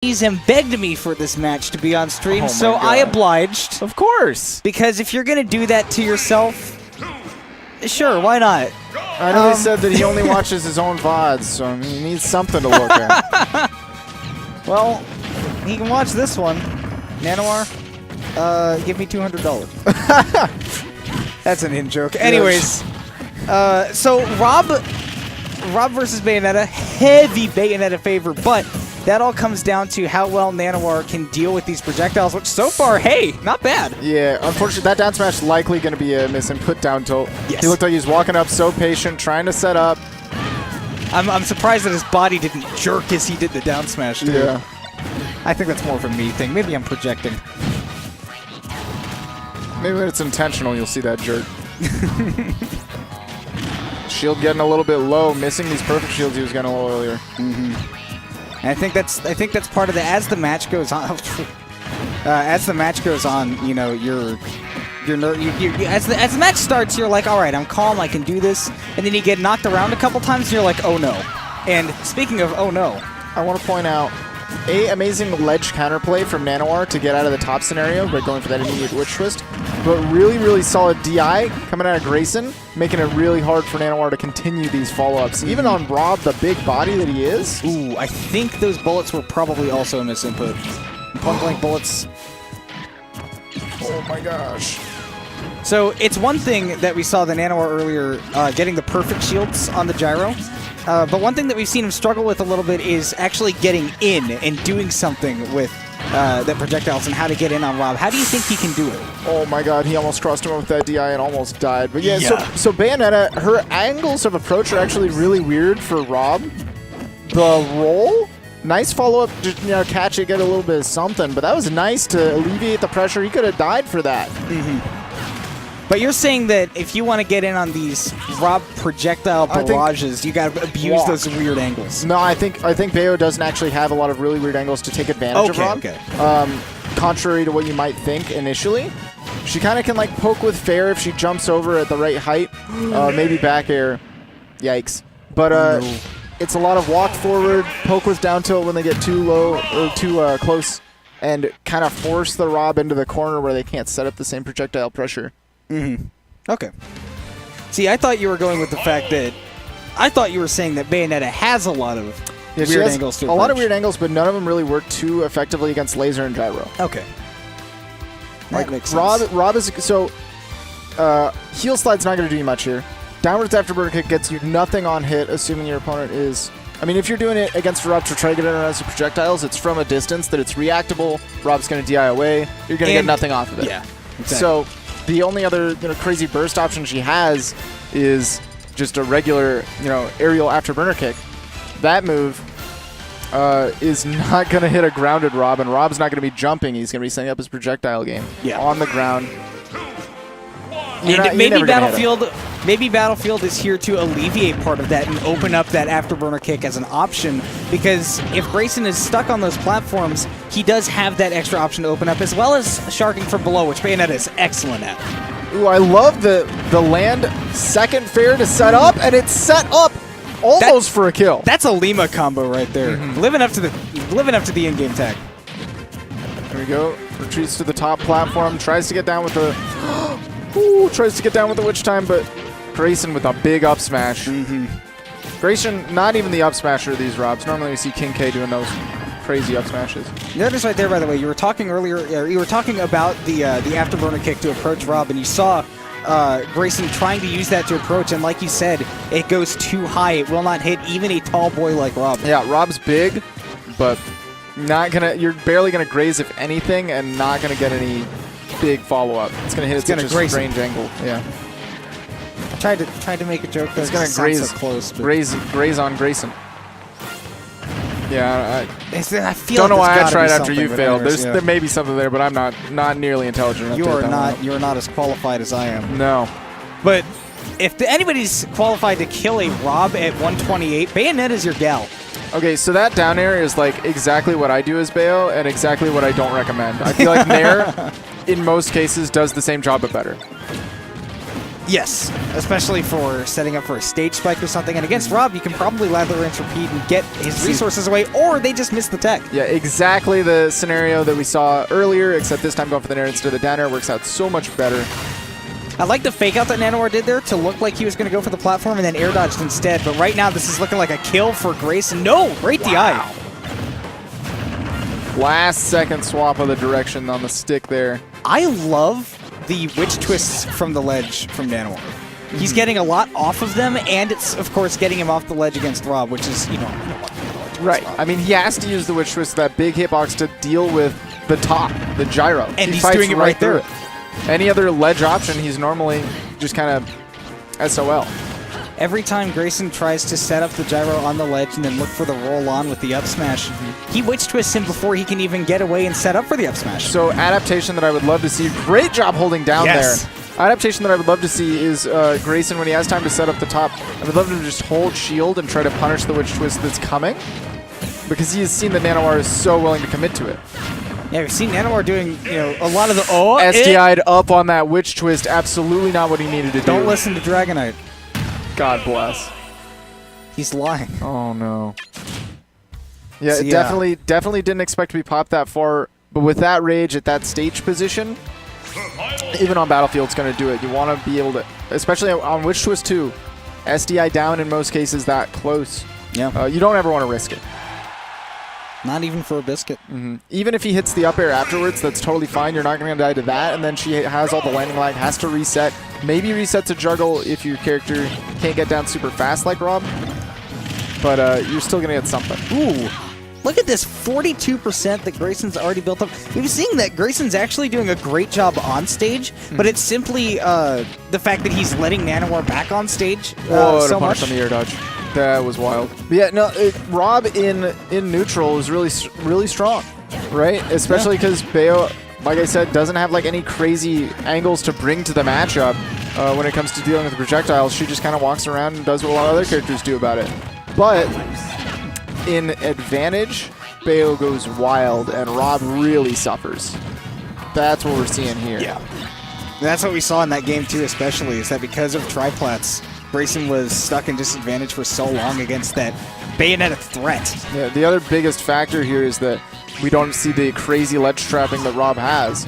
ladies and begged me for this match to be on stream, Oh so my I God. obliged. Of course. Because if you're going to do that to yourself, sure, why not? I know he said that he only watches his own VODs, so I mean, he needs something to look at. Well, he can watch this one. Nanoir, give me $200. That's an in-joke. Anyways, so Rob versus Bayonetta, heavy Bayonetta favor, but that all comes down to how well Nanoir can deal with these projectiles, which so far, hey, not bad. Yeah, unfortunately, that down smash likely going to be a miss and put down tilt. Yes. He looked like he was walking up so patient, trying to set up. I'm surprised that his body didn't jerk as he did the down smash, too. Yeah. I think that's more of a me thing. Maybe I'm projecting. Maybe when it's intentional, you'll see that jerk. Shield getting a little bit low, missing these perfect shields he was getting a little earlier. And I think that's part of the as the match goes on. As the match goes on, you know, as the match starts, you're like, all right, I'm calm, I can do this, and then you get knocked around a couple times, and you're like, oh no. And speaking of oh no, I want to point out amazing ledge counterplay from Nanoir to get out of the top scenario by going for that immediate witch twist. But really solid DI coming out of Grayson, making it really hard for Nanoir to continue these follow-ups. Even on Rob, the big body that he is. Ooh, I think those bullets were probably also a misinput. Point-blank bullets. Oh my gosh. So it's one thing that we saw the Nanoir earlier getting the perfect shields on the gyro. But one thing that we've seen him struggle with a little bit is actually getting in and doing something with the projectiles and how to get in on Rob. How do you think he can do it? Oh my god, he almost crossed him with that DI and almost died. But yeah. So Bayonetta, her angles of approach are actually really weird for Rob. The roll, nice follow-up, just, you know, catch it, get a little bit of something. But that was nice to alleviate the pressure. He could have died for that. But you're saying that if you want to get in on these Rob projectile barrages, you got to abuse those weird angles. No, I think Bayo doesn't actually have a lot of really weird angles to take advantage of Rob. Contrary to what you might think initially. She kind of can like poke with fair if she jumps over at the right height. Maybe back air. Yikes. But it's a lot of walk forward, poke with down tilt when they get too low or too close, and kind of force the Rob into the corner where they can't set up the same projectile pressure. Okay. See, I thought you were going with the fact that I thought you were saying that Bayonetta has a lot of weird angles to approach. A lot of weird angles, but none of them really work too effectively against laser and gyro. Okay. That makes sense. Rob is so heel slide's not going to do you much here. Downwards afterburner kick gets you nothing on hit, assuming your opponent is. I mean, if you're doing it against Rob to try to get it around some projectiles, it's from a distance that it's reactable. Rob's going to DI away. You're going to get nothing off of it. Yeah. Exactly. So the only other crazy burst option she has is just a regular aerial afterburner kick. That move is not going to hit a grounded Rob, and Rob's not going to be jumping. He's going to be setting up his projectile game on the ground. Maybe Battlefield is here to alleviate part of that and open up that afterburner kick as an option, because if Grayson is stuck on those platforms, he does have that extra option to open up, as well as sharking from below, which Bayonetta is excellent at. Ooh, I love the land second fair to set up, and it's set up almost for a kill. That's a Lima combo right there. Living up to the in-game tag. There we go. Retreats to the top platform, tries to get down with the witch time, but Grayson with a big up smash. Grayson, not even the up smasher of these Robs. Normally we see King K doing those crazy up smashes. Notice right there, by the way, you were talking earlier. You were talking about the afterburner kick to approach Rob, and you saw Grayson trying to use that to approach, and like you said, it goes too high. It will not hit even a tall boy like Rob. Yeah, Rob's big, but you're barely gonna graze if anything, and not gonna get any big follow-up. It's going to hit at such a strange angle. Yeah. I tried to make a joke. It's going to graze, so close, graze on Grayson. Yeah, I feel don't know why I tried after you failed. There may be something there, but I'm not nearly intelligent enough. You are not as qualified as I am. No. But if anybody's qualified to kill a Rob at 128, Bayonetta is your gal. Okay, so that down air is like exactly what I do as Bayo and exactly what I don't recommend. I feel like Nair, in most cases, does the same job but better. Yes, especially for setting up for a stage spike or something. And against Rob, you can probably lather, rinse, repeat, and get his resources away, or they just miss the tech. Yeah, exactly the scenario that we saw earlier, except this time going for the nair instead of the down air works out so much better. I like the fake out that Nanoir did there to look like he was going to go for the platform and then air dodged instead. But right now, this is looking like a kill for Grayson. No, right DI. Last second swap of the direction on the stick there. I love the witch twists from the ledge from Nanoir. He's getting a lot off of them, and it's, of course, getting him off the ledge against Rob, which is, Right. I mean, he has to use the witch twist, that big hitbox, to deal with the top, the gyro. And he's doing it right there. Any other ledge option, he's normally just kind of SOL. Every time Grayson tries to set up the gyro on the ledge and then look for the roll-on with the up smash, he witch twists him before he can even get away and set up for the up smash. So adaptation that I would love to see. Great job holding down there. Adaptation that I would love to see is Grayson, when he has time to set up the top, I would love him to just hold shield and try to punish the witch twist that's coming, because he has seen that Nanoir is so willing to commit to it. Yeah, we've seen Nanoir doing, a lot of the SDI'd up on that witch twist. Absolutely not what he needed to do. Don't listen to Dragonite. God bless. He's lying. Oh no. Yeah, So, definitely didn't expect to be popped that far, but with that rage at that stage position, even on Battlefield, it's going to do it. You want to be able to, especially on Witch Twist 2, SDI down in most cases that close. Yeah. You don't ever want to risk it. Not even for a biscuit. Even if he hits the up air afterwards, that's totally fine. You're not going to die to that, and then she has all the landing lag, has to reset. Maybe reset to juggle if your character can't get down super fast like Rob, but you're still going to get something. Ooh. Look at this 42% that Grayson's already built up. We've seen that Grayson's actually doing a great job on stage, but it's simply the fact that he's letting Nanoir back on stage so much. On the air dodge. That was wild. But yeah, no, Rob in neutral is really strong, right? Especially because Bayo, like I said, doesn't have like any crazy angles to bring to the matchup when it comes to dealing with the projectiles. She just kind of walks around and does what a lot of other characters do about it. But in advantage, Bayo goes wild, and Rob really suffers. That's what we're seeing here. Yeah. That's what we saw in that game too, especially, is that because of triplats, Grayson was stuck in disadvantage for so long against that Bayonetta threat. Yeah, the other biggest factor here is that we don't see the crazy ledge trapping that Rob has.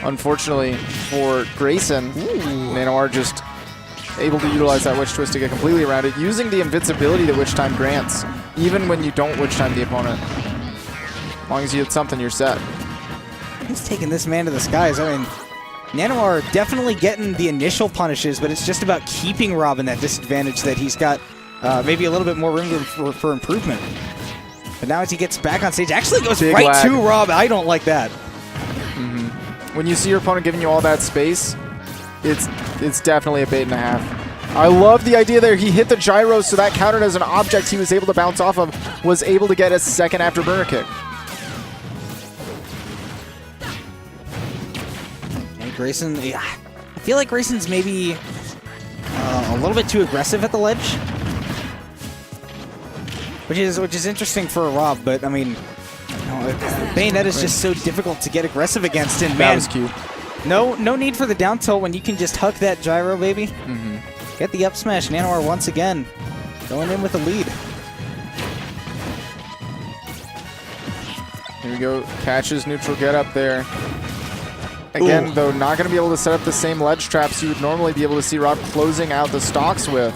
Unfortunately for Grayson, Nanoir just able to utilize that Witch Twist to get completely around it, using the invincibility that Witch Time grants, even when you don't Witch Time the opponent. As long as you hit something, you're set. He's taking this man to the skies. I mean, Nanoir definitely getting the initial punishes, but it's just about keeping Rob in that disadvantage that he's got maybe a little bit more room for improvement. But now as he gets back on stage, actually goes Big right lag. to Rob. I don't like that. When you see your opponent giving you all that space, it's definitely a bait and a half. I love the idea there. He hit the gyro, so that countered as an object he was able to bounce off of, was able to get a second after burner kick. Grayson, I feel like Grayson's maybe a little bit too aggressive at the ledge, which is interesting for a Rob. But I mean, Bayonetta is just so difficult to get aggressive against, and That man, was cute. no need for the down tilt when you can just huck that gyro, baby. Get the up smash. Nanoir once again going in with the lead. Here we go. Catches neutral get up there. Again, though, not going to be able to set up the same ledge traps you would normally be able to see Rob closing out the stocks with.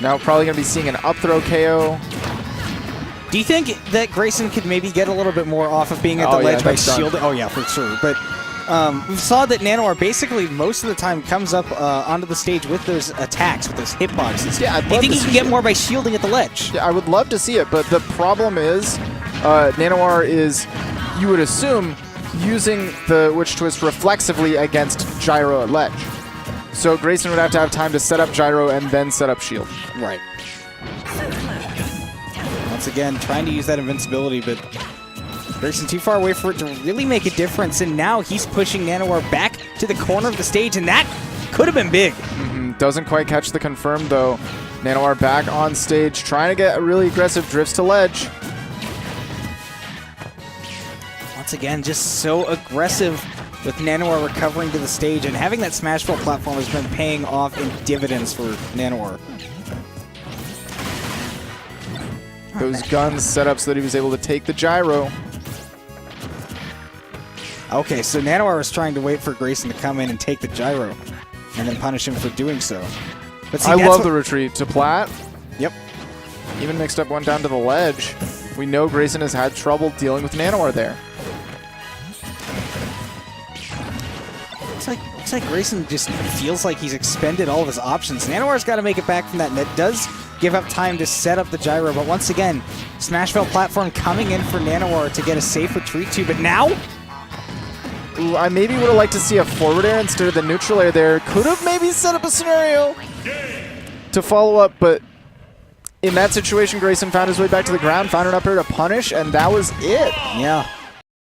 Now probably going to be seeing an up throw KO. Do you think that Grayson could maybe get a little bit more off of being at the ledge by shielding? Oh, yeah, for sure. But we saw that Nanoir basically most of the time comes up onto the stage with those attacks, with those hitboxes. Yeah, do you think he can get more by shielding at the ledge? Yeah, I would love to see it, but the problem is Nanoir is, you would assume, using the Witch Twist reflexively against gyro at ledge. So Grayson would have to have time to set up gyro and then set up shield. Right. Once again, trying to use that invincibility, but Grayson too far away for it to really make a difference, and now he's pushing Nanoir back to the corner of the stage, and that could have been big. Doesn't quite catch the confirm, though. Nanoir back on stage, trying to get really aggressive drifts to ledge. Once again, just so aggressive with Nanoir recovering to the stage, and having that Smashville platform has been paying off in dividends for Nanoir. Those guns set up so that he was able to take the gyro. Okay, so Nanoir was trying to wait for Grayson to come in and take the gyro, and then punish him for doing so. But see, I love the retreat to plat. Yep. Even mixed up one down to the ledge. We know Grayson has had trouble dealing with Nanoir there. Looks like Grayson just feels like he's expended all of his options. Nanoir's got to make it back from that, and that does give up time to set up the gyro. But once again, Smashville platform coming in for Nanoir to get a safe retreat too. But now, ooh, I maybe would have liked to see a forward air instead of the neutral air there. Could have maybe set up a scenario to follow up, but in that situation, Grayson found his way back to the ground, found an up air to punish, and that was it. Yeah.